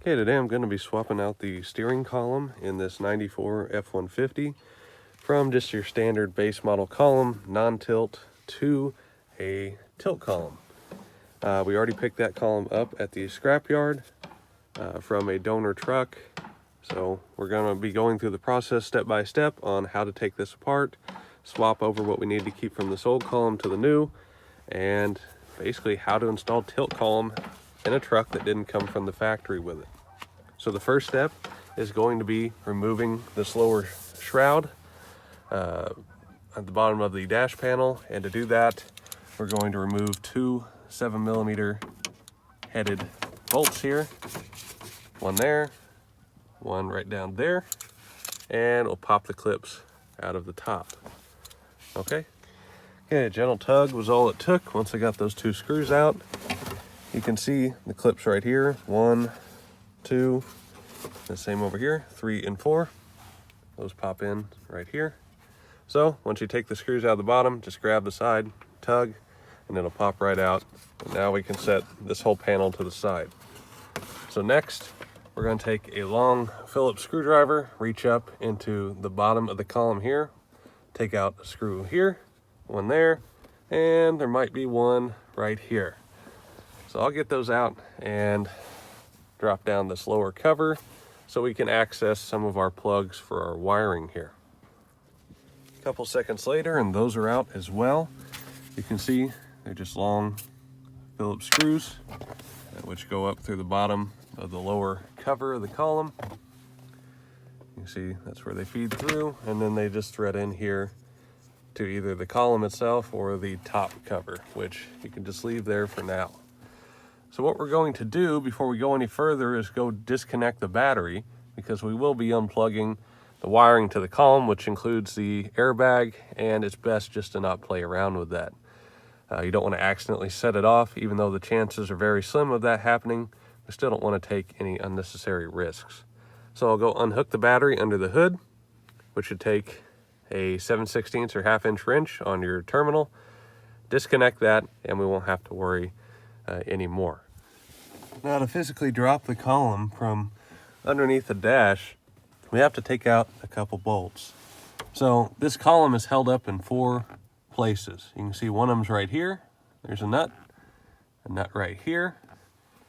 Okay, today I'm going to be swapping out the steering column in this 94 F150 from just your standard base model column, non-tilt, to a tilt column. We already picked that column up at the scrapyard from a donor truck. So we're going to be going through the process step by step on how to take this apart, swap over what we need to keep from this old column to the new, and basically how to install tilt column in a truck that didn't come from the factory with it. So the first step is going to be removing this lower shroud at the bottom of the dash panel, and to do that we're going to remove two 7mm headed bolts here, one there, one right down there, and we'll pop the clips out of the top. Okay, a gentle tug was all it took. Once I got those two screws out, you can see the clips right here, 1, 2, the same over here, 3 and 4. Those pop in right here. So once you take the screws out of the bottom, just grab the side, tug, and it'll pop right out. And now we can set this whole panel to the side. So next, we're going to take a long Phillips screwdriver, reach up into the bottom of the column here, take out a screw here, one there, and there might be one right here. So I'll get those out and drop down this lower cover so we can access some of our plugs for our wiring here. A couple seconds later, and those are out as well. You can see they're just long Phillips screws which go up through the bottom of the lower cover of the column. You can see that's where they feed through, and then they just thread in here to either the column itself or the top cover, which you can just leave there for now. So what we're going to do before we go any further is go disconnect the battery, because we will be unplugging the wiring to the column, which includes the airbag, and it's best just to not play around with that. You don't want to accidentally set it off, even though the chances are very slim of that happening. We still don't want to take any unnecessary risks. So I'll go unhook the battery under the hood, which should take a 7/16 or 1/2 wrench on your terminal. Disconnect that, and we won't have to worry anymore. Now, to physically drop the column from underneath the dash, we have to take out a couple bolts. So this column is held up in 4 places. You can see one of them's right here. There's a nut right here,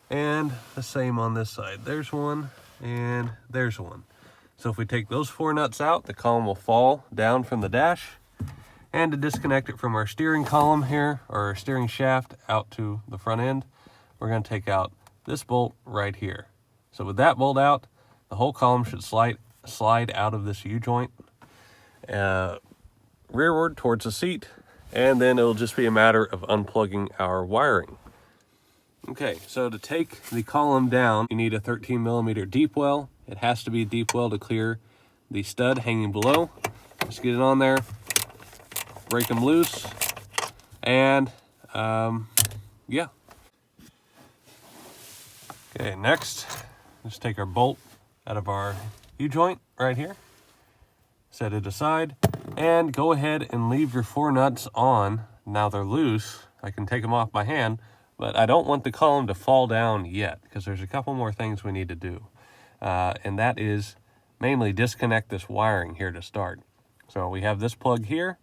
and the same on this side. There's one, and there's one. So if we take those 4 nuts out, the column will fall down from the dash. And to disconnect it from our steering column here, or our steering shaft out to the front end, we're going to take out this bolt right here. So with that bolt out, the whole column should slide out of this U-joint rearward towards the seat, and then it'll just be a matter of unplugging our wiring. Okay, so to take the column down, you need a 13mm deep well. It has to be a deep well to clear the stud hanging below. Just get it on there, break them loose, and yeah. Okay, next, let's take our bolt out of our U-joint right here, set it aside, and go ahead and leave your 4 nuts on. Now they're loose. I can take them off by hand, but I don't want the column to fall down yet, because there's a couple more things we need to do. And that is mainly disconnect this wiring here to start. So we have this plug here,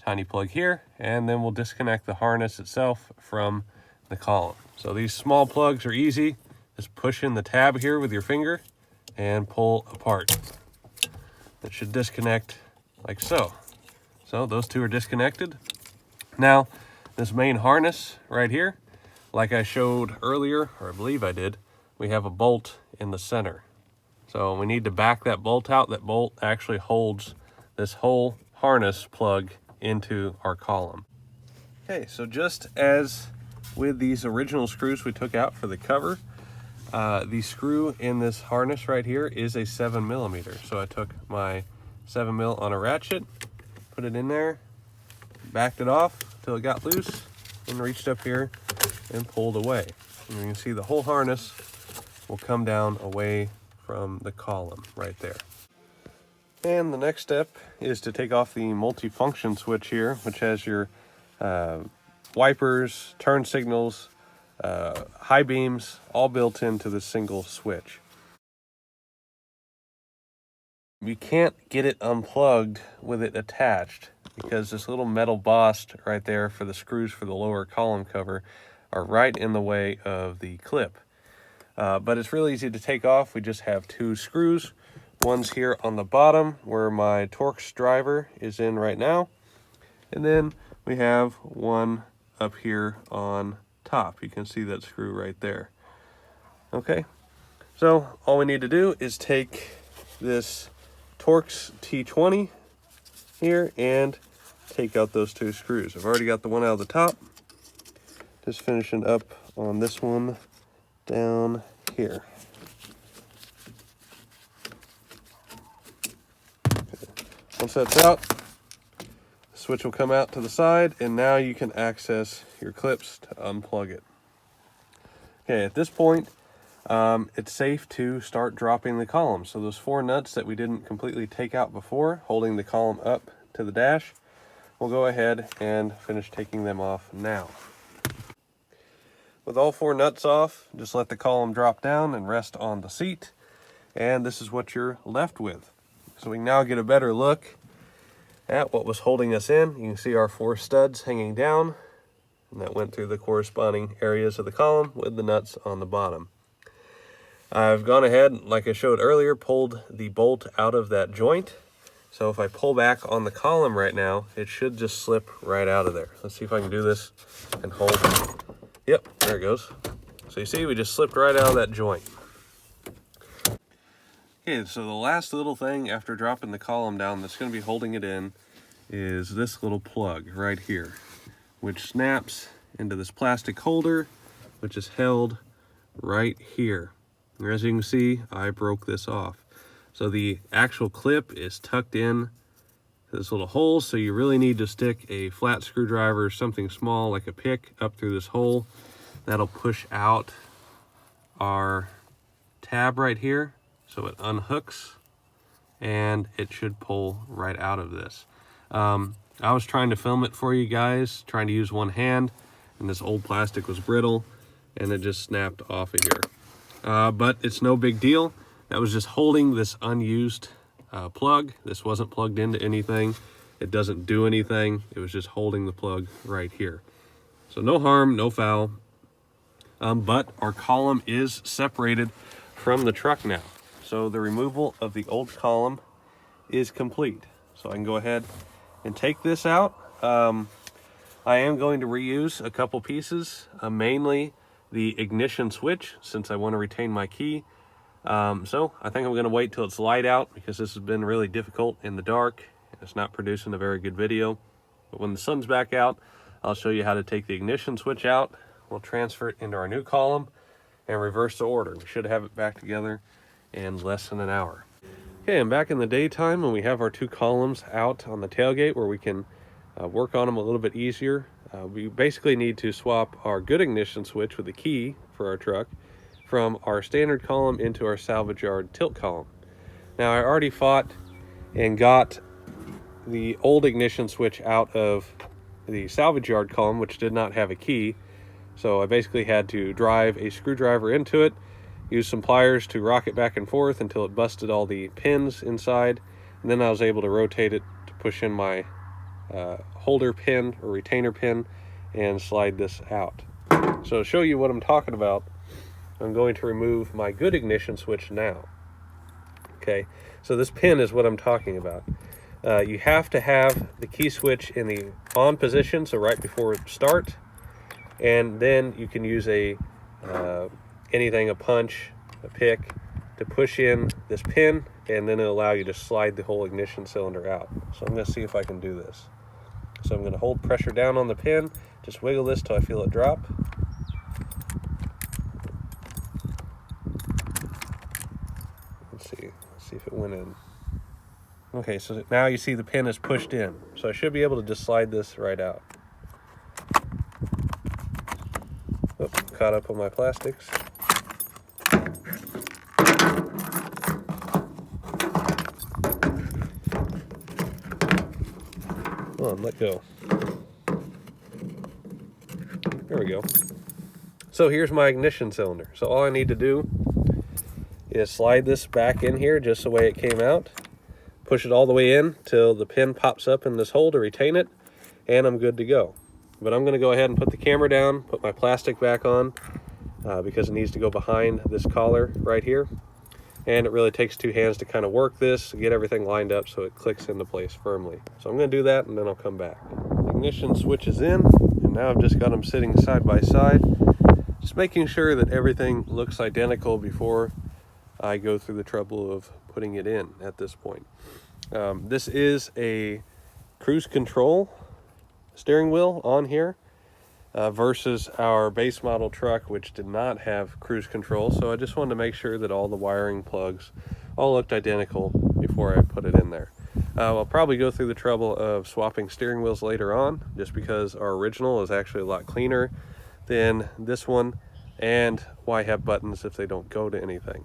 tiny plug here, and then we'll disconnect the harness itself from the column. So these small plugs are easy. Just push in the tab here with your finger and pull apart. It should disconnect like so. So those 2 are disconnected. Now, this main harness right here, like I showed earlier, or I believe I did, we have a bolt in the center. So we need to back that bolt out. That bolt actually holds this whole harness plug into our column. Okay, so just as with these original screws we took out for the cover, the screw in this harness right here is a 7mm. So I took my 7mm on a ratchet, put it in there, backed it off till it got loose, and reached up here and pulled away. And you can see the whole harness will come down away from the column right there. And the next step is to take off the multifunction switch here, which has your wipers, turn signals, high beams, all built into this single switch. You can't get it unplugged with it attached because this little metal boss right there for the screws for the lower column cover are right in the way of the clip. But it's really easy to take off. We just have 2 screws. One's here on the bottom where my Torx driver is in right now. And then we have one up here on top. You can see that screw right there. Okay, so all we need to do is take this Torx T20 here and take out those 2 screws. I've already got the one out of the top. Just finishing up on this one down here. Okay. Once that's out, the switch will come out to the side, and now you can access your clips to unplug it. Okay, at this point, it's safe to start dropping the column. So those 4 nuts that we didn't completely take out before, holding the column up to the dash, we'll go ahead and finish taking them off now. With all 4 nuts off, just let the column drop down and rest on the seat. And this is what you're left with. So we can now get a better look at what was holding us in. You can see our 4 studs hanging down, and that went through the corresponding areas of the column with the nuts on the bottom. I've gone ahead, like I showed earlier, pulled the bolt out of that joint. So if I pull back on the column right now, it should just slip right out of there. Let's see if I can do this and hold. Yep, there it goes. So you see, we just slipped right out of that joint. Okay, so the last little thing after dropping the column down that's going to be holding it in is this little plug right here, which snaps into this plastic holder, which is held right here. And as you can see, I broke this off. So the actual clip is tucked in this little hole, so you really need to stick a flat screwdriver or something small like a pick up through this hole. That'll push out our tab right here, so it unhooks and it should pull right out of this. I was trying to film it for you guys, trying to use one hand, and this old plastic was brittle and it just snapped off of here. But it's no big deal. That was just holding this unused plug. This wasn't plugged into anything. It doesn't do anything. It was just holding the plug right here. So no harm, no foul. But our column is separated from the truck now. So the removal of the old column is complete. So I can go ahead and take this out. I am going to reuse a couple pieces, mainly the ignition switch, since I want to retain my key. So I think I'm going to wait till it's light out, because this has been really difficult in the dark. It's not producing a very good video. But when the sun's back out, I'll show you how to take the ignition switch out. We'll transfer it into our new column and reverse the order. We should have it back together in less than an hour. Okay, and back in the daytime when we have our 2 columns out on the tailgate where we can work on them a little bit easier, we basically need to swap our good ignition switch with the key for our truck from our standard column into our salvage yard tilt column. Now I already fought and got the old ignition switch out of the salvage yard column, which did not have a key. So I basically had to drive a screwdriver into it, use some pliers to rock it back and forth until it busted all the pins inside, and then I was able to rotate it to push in my holder pin or retainer pin and slide this out. So to show you what I'm talking about, I'm going to remove my good ignition switch now. Okay, so this pin is what I'm talking about. You have to have the key switch in the on position, so right before start, and then you can use a punch, a pick, to push in this pin, and then it'll allow you to slide the whole ignition cylinder out. So I'm going to see if I can do this. So I'm going to hold pressure down on the pin, just wiggle this till I feel it drop. Let's see if it went in. Okay, so now you see the pin is pushed in. So I should be able to just slide this right out. Oh, caught up on my plastics. Come on, let go. There we go. So here's my ignition cylinder. So all I need to do is slide this back in here just the way it came out, push it all the way in till the pin pops up in this hole to retain it, and I'm good to go. But I'm going to go ahead and put the camera down, put my plastic back on, because it needs to go behind this collar right here. And it really takes two hands to kind of work this, get everything lined up so it clicks into place firmly. So I'm going to do that and then I'll come back. Ignition switch is in, and now I've just got them sitting side by side, just making sure that everything looks identical before I go through the trouble of putting it in at this point. This is a cruise control steering wheel on here versus our base model truck, which did not have cruise control. So I just wanted to make sure that all the wiring plugs all looked identical before I put it in there. I'll probably go through the trouble of swapping steering wheels later on, just because our original is actually a lot cleaner than this one, and why have buttons if they don't go to anything?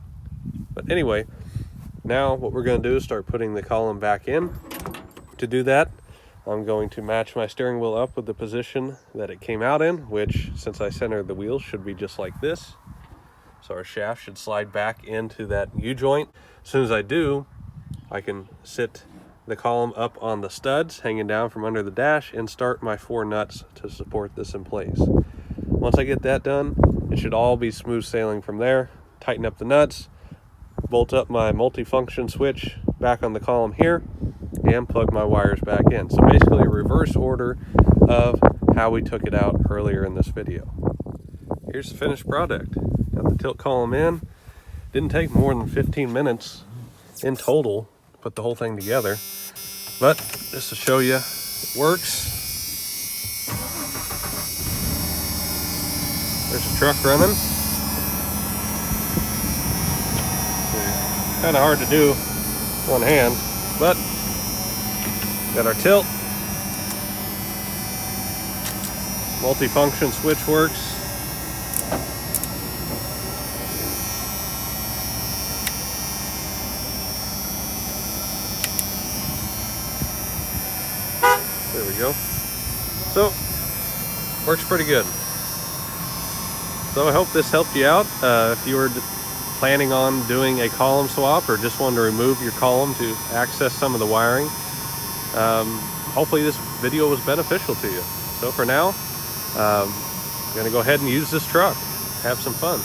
But anyway, now what we're going to do is start putting the column back in. To do that, I'm going to match my steering wheel up with the position that it came out in, which, since I centered the wheel, should be just like this. So our shaft should slide back into that U-joint. As soon as I do, I can sit the column up on the studs hanging down from under the dash and start my 4 nuts to support this in place. Once I get that done, it should all be smooth sailing from there. Tighten up the nuts, bolt up my multifunction switch back on the column here, and plug my wires back in. So basically a reverse order of how we took it out earlier in this video. Here's the finished product. Got the tilt column in. Didn't take more than 15 minutes in total to put the whole thing together. But just to show you, it works. There's a truck running. Kind of hard to do one hand, but got our tilt. Multifunction switch works. There we go. So, works pretty good. So I hope this helped you out. If you were planning on doing a column swap or just wanted to remove your column to access some of the wiring, hopefully this video was beneficial to you. So for now, I'm going to go ahead and use this truck. Have some fun.